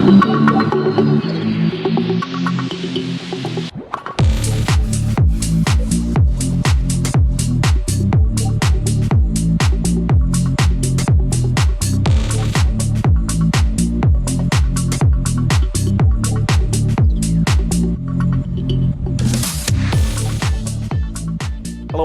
Hello,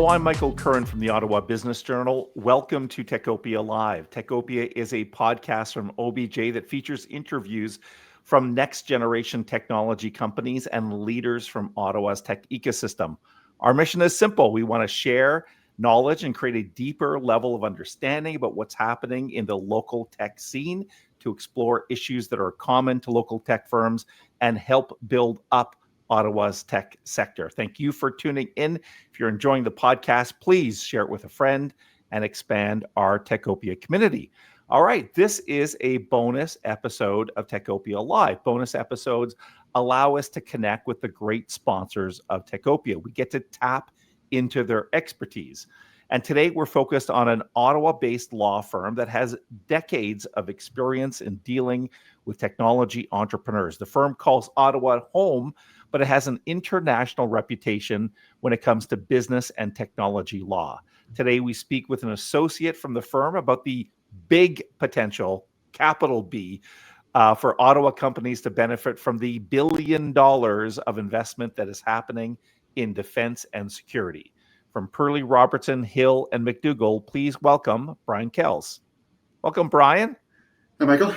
I'm Michael Curran from the Ottawa Business Journal. Welcome to Techopia Live. Techopia is a podcast from OBJ that features interviews from next-generation technology companies and leaders from Ottawa's tech ecosystem. Our mission is simple. We want to share knowledge and create a deeper level of understanding about what's happening in the local tech scene, to explore issues that are common to local tech firms and help build up Ottawa's tech sector. Thank you for tuning in. If you're enjoying the podcast, please share it with a friend and expand our Techopia community. All right, this is a bonus episode of Techopia Live. Bonus episodes allow us to connect with the great sponsors of Techopia. We get to tap into their expertise. And today we're focused on an Ottawa-based law firm that has decades of experience in dealing with technology entrepreneurs. The firm calls Ottawa home, but it has an international reputation when it comes to business and technology law. Today, we speak with an associate from the firm about the big potential, capital B, for Ottawa companies to benefit from the $1 billion of investment that is happening in defense and security. From Perley-Robertson, Hill, and McDougall, please welcome Brian Kells. Welcome, Brian. Hi, Michael.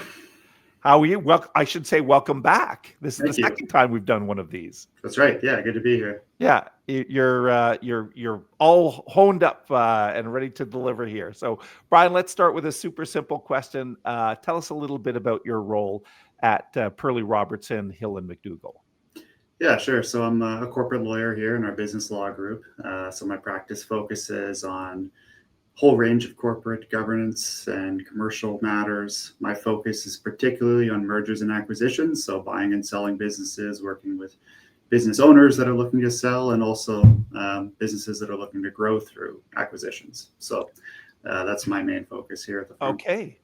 How are you? Well, I should say welcome back. This is Thank the second time we've done one of these. That's right. Yeah, good to be here. Yeah, you're all honed up and ready to deliver here. So, Brian, let's start with a super simple question. Tell us a little bit about your role at Perley-Robertson, Hill, and McDougall. Yeah, sure. So I'm a corporate lawyer here in our business law group. So my practice focuses on whole range of corporate governance and commercial matters. My focus is particularly on mergers and acquisitions, so buying and selling businesses, working with business owners that are looking to sell, and also businesses that are looking to grow through acquisitions. So that's my main focus here at the firm. Okay.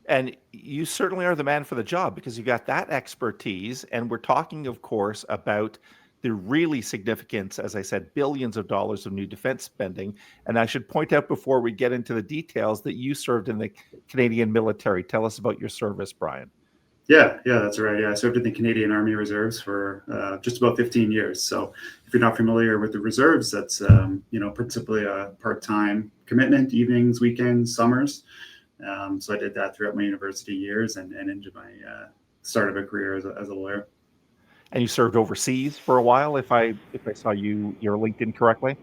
And you certainly are the man for the job because you've got that expertise. And we're talking, of course, about the really significant, as I said, billions of dollars of new defense spending. And I should point out before we get into the details that you served in the Canadian military. Tell us about your service, Brian. Yeah, that's right. Yeah, I served in the Canadian Army Reserves for just about 15 years. So if you're not familiar with the reserves, that's principally a part-time commitment, evenings, weekends, summers. So I did that throughout my university years and into my start of a career as a lawyer. And you served overseas for a while, if I saw your LinkedIn correctly?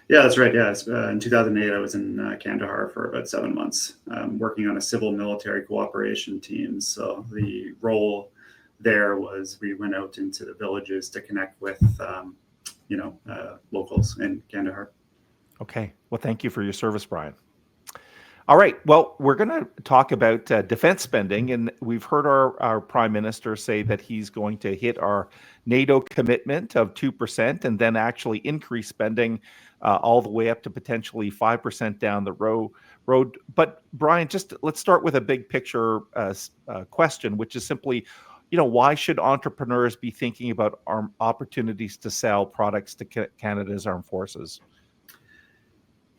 Yeah, that's right. Yeah, in 2008, I was in Kandahar for about 7 months, working on a civil-military cooperation team. So the role there was we went out into the villages to connect with, locals in Kandahar. Okay. Well, thank you for your service, Brian. All right. Well, we're going to talk about defense spending, and we've heard our Prime Minister say that he's going to hit our NATO commitment of 2% and then actually increase spending all the way up to potentially 5% down the road. But Brian, let's start with a big picture question, which is simply, why should entrepreneurs be thinking about opportunities to sell products to Canada's armed forces?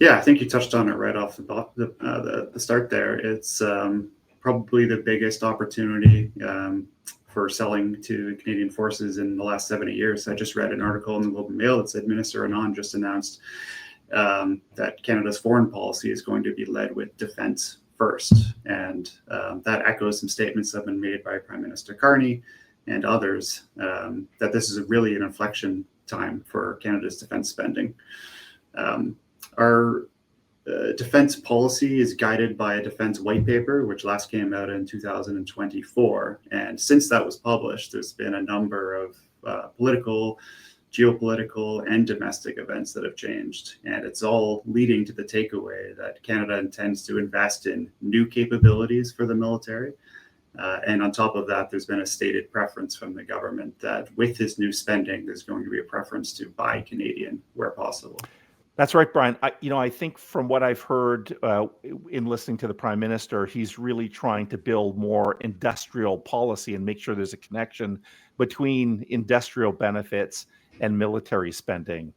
Yeah, I think you touched on it right off the start there. It's probably the biggest opportunity for selling to Canadian forces in the last 70 years. I just read an article in the Globe and Mail that said Minister Anand just announced that Canada's foreign policy is going to be led with defense first. And that echoes some statements that have been made by Prime Minister Carney and others that this is really an inflection time for Canada's defense spending. Our defense policy is guided by a defense white paper, which last came out in 2024. And since that was published, there's been a number of political, geopolitical, and domestic events that have changed. And it's all leading to the takeaway that Canada intends to invest in new capabilities for the military. And on top of that, there's been a stated preference from the government that with this new spending, there's going to be a preference to buy Canadian where possible. That's right, Brian. I think from what I've heard in listening to the Prime Minister, he's really trying to build more industrial policy and make sure there's a connection between industrial benefits and military spending.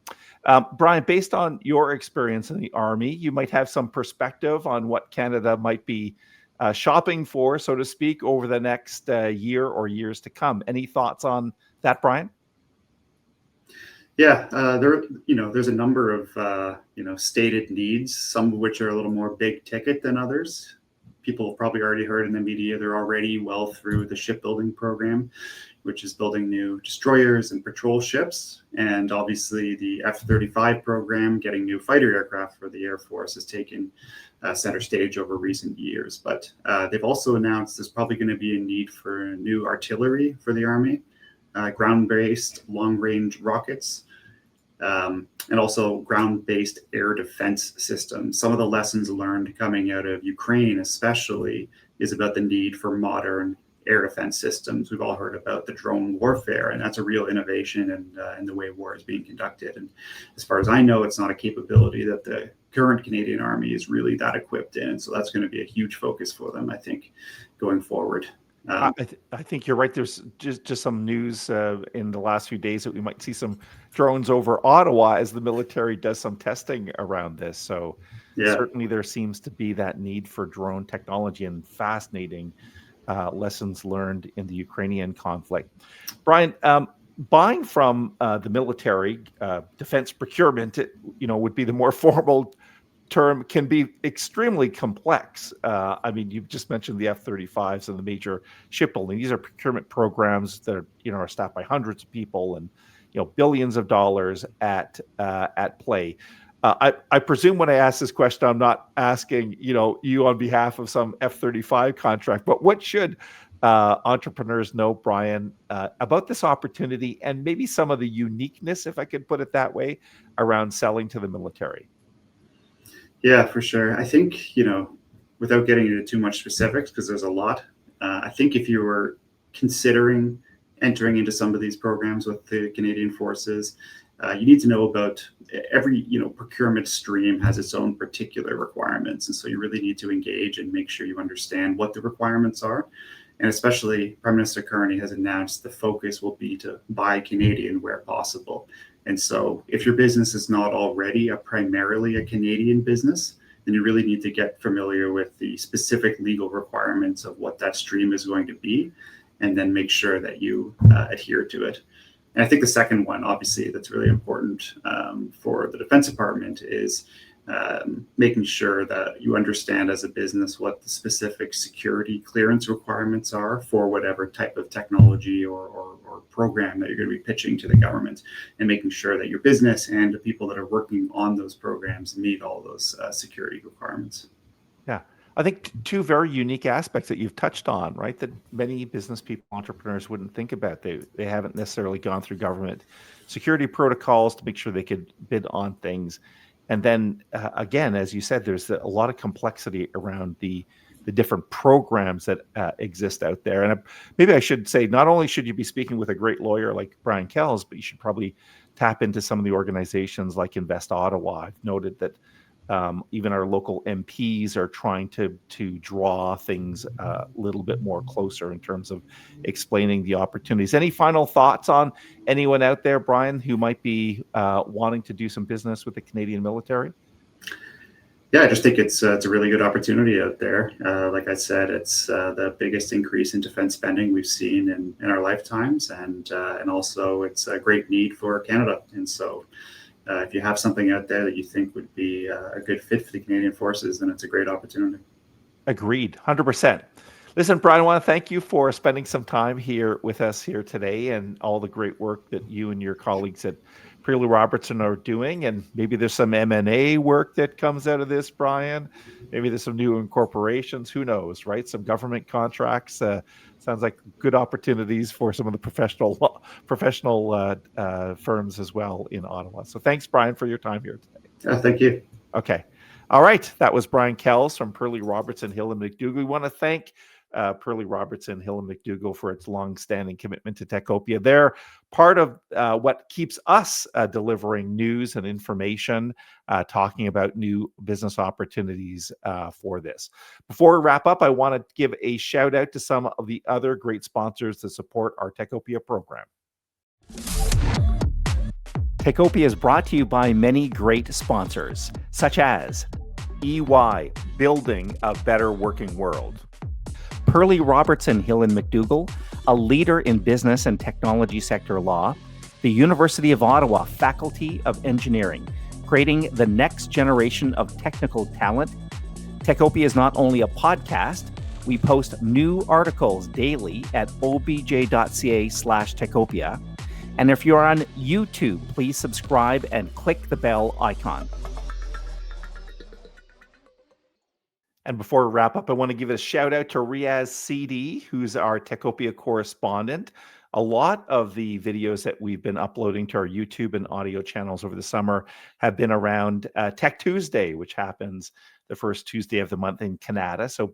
Brian, based on your experience in the Army, you might have some perspective on what Canada might be shopping for, so to speak, over the next year or years to come. Any thoughts on that, Brian? Yeah, there's a number of stated needs, some of which are a little more big ticket than others. People have probably already heard in the media they're already well through the shipbuilding program, which is building new destroyers and patrol ships, and obviously the F-35 program, getting new fighter aircraft for the Air Force, has taken center stage over recent years. But they've also announced there's probably going to be a need for new artillery for the Army, ground-based long-range rockets, and also ground-based air defense systems. Some of the lessons learned coming out of Ukraine especially is about the need for modern air defense systems. We've all heard about the drone warfare, and that's a real innovation in the way war is being conducted. And as far as I know, it's not a capability that the current Canadian Army is really that equipped in. So that's going to be a huge focus for them, I think, going forward. I think you're right. There's just some news in the last few days that we might see some drones over Ottawa as the military does some testing around this. So certainly there seems to be that need for drone technology, and fascinating lessons learned in the Ukrainian conflict. Brian, buying from the military, defense procurement, would be the more formal term, can be extremely complex. I mean, you've just mentioned the F-35s and the major shipbuilding. These are procurement programs that are staffed by hundreds of people and billions of dollars at play. I presume when I ask this question, I'm not asking you on behalf of some F-35 contract, but what should entrepreneurs know, Brian, about this opportunity and maybe some of the uniqueness, if I could put it that way, around selling to the military? Yeah, for sure. I think, without getting into too much specifics, because there's a lot, I think if you were considering entering into some of these programs with the Canadian Forces, you need to know about every, procurement stream has its own particular requirements. And so you really need to engage and make sure you understand what the requirements are. And especially Prime Minister Carney has announced the focus will be to buy Canadian where possible. And so if your business is not already primarily a Canadian business, then you really need to get familiar with the specific legal requirements of what that stream is going to be, and then make sure that you adhere to it. And I think the second one, obviously, that's really important for the Defense Department is making sure that you understand as a business what the specific security clearance requirements are for whatever type of technology or program that you're going to be pitching to the government, and making sure that your business and the people that are working on those programs meet all those security requirements. Yeah. I think two very unique aspects that you've touched on, right, that many business people, entrepreneurs wouldn't think about. They haven't necessarily gone through government security protocols to make sure they could bid on things. And then again, as you said, there's a lot of complexity around the different programs that exist out there. And maybe I should say, not only should you be speaking with a great lawyer like Brian Kells, but you should probably tap into some of the organizations like Invest Ottawa. I've noted that even our local MPs are trying to draw things a little bit more closer in terms of explaining the opportunities. Any final thoughts on anyone out there, Brian, who might be wanting to do some business with the Canadian military? Yeah, I just think it's a really good opportunity out there. Like I said, it's the biggest increase in defense spending we've seen in our lifetimes, and also it's a great need for Canada. And so if you have something out there that you think would be a good fit for the Canadian Forces, then it's a great opportunity. Agreed, 100%. Listen, Brian, I want to thank you for spending some time here with us here today, and all the great work that you and your colleagues at Perley-Robertson are doing. And maybe there's some M&A work that comes out of this, Brian. Maybe there's some new incorporations. Who knows, right? Some government contracts. Sounds like good opportunities for some of the professional firms as well in Ottawa. So thanks, Brian, for your time here today. Thank you. Okay. All right. That was Brian Kells from Perley-Robertson, Hill and McDougall. We want to thank Perley-Robertson, Hill and McDougall for its long-standing commitment to Techopia. They're part of what keeps us delivering news and information, talking about new business opportunities for this. Before we wrap up, I want to give a shout out to some of the other great sponsors that support our Techopia program. Techopia is brought to you by many great sponsors, such as EY, Building a Better Working World; Perley-Robertson, Hill and McDougall, a leader in business and technology sector law; the University of Ottawa Faculty of Engineering, creating the next generation of technical talent. Techopia is not only a podcast, we post new articles daily at obj.ca/Techopia. And if you're on YouTube, please subscribe and click the bell icon. And before we wrap up, I want to give a shout out to Riaz CD, who's our Techopia correspondent. A lot of the videos that we've been uploading to our YouTube and audio channels over the summer have been around Tech Tuesday, which happens the first Tuesday of the month in Canada. So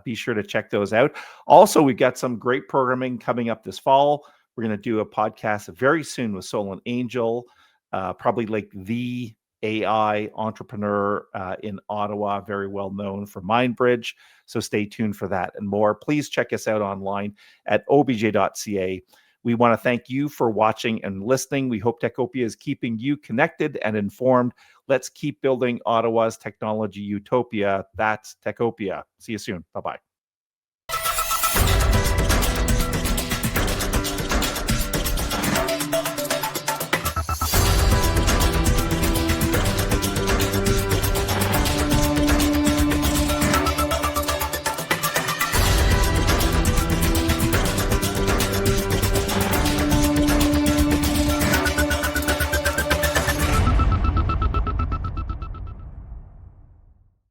be sure to check those out. Also, we've got some great programming coming up this fall. We're going to do a podcast very soon with Solon Angel, probably like the AI entrepreneur in Ottawa, very well known for MindBridge. So stay tuned for that and more. Please check us out online at obj.ca. We want to thank you for watching and listening. We hope Techopia is keeping you connected and informed. Let's keep building Ottawa's technology utopia. That's Techopia. See you soon. Bye-bye.